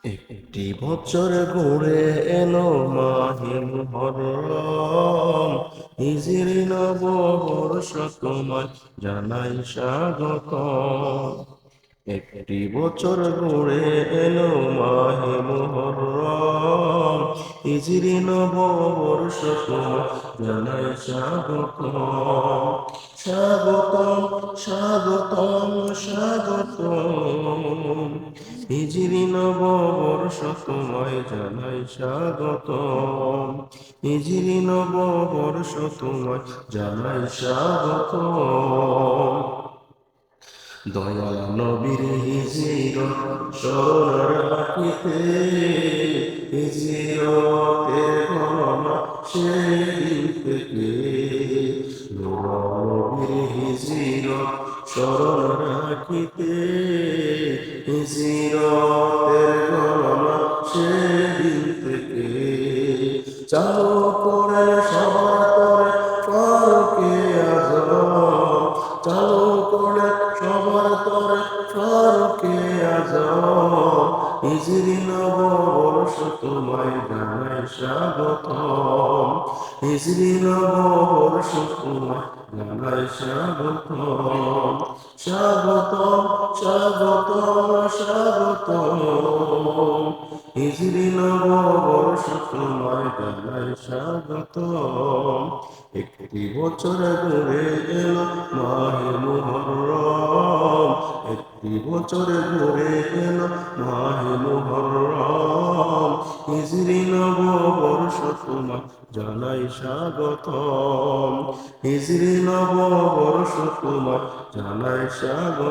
একটি বছর ঘুরে এলো মাহে মুহররম, হিজরি নববর্ষ তোমায় জানাই স্বাগতম। একটি বছর ঘুরে এলো মাহে মুহররম, হিজরি নববর্ষ তোমায় জানাই স্বাগতম। স্বাগতম স্বাগতম স্বাগতম, হিজরি নববর্ষ তোমায় জানাই স্বাগতম। হিজরি নববর্ষ তোমায় জানাই স্বাগতম। দয়াল নবীর হিজরত স্মরণ রাখিতে, হিজরতের গণনা সেদিন থেকে। দয়াল নবীর হিজরত স্মরণ রাখিতে, হিজরতের গণনা সেদিন থেকে। চালু করে সবার করে ফারুকে আজম, চালু করে সবার করে ফারুকে আজম। হিজরি নববর্ষ তোমায় জানাই স্বাগতম। হিজরি নববর্ষ তোমায় জানাই স্বাগতম। স্বাগতম স্বাগতম স্বাগতম, হিজরি নববর্ষ তোমায় জানাই স্বাগতম। একটি বছর ঘুরে এলো মাহে মুহররম, একটি বছর ঘুরে এলো মাহে মুহররম। হিজরি নববর্ষ তোমায় জানাই স্বাগতম। হিজরি নববর্ষ তোমায় জানাই স্বাগতম।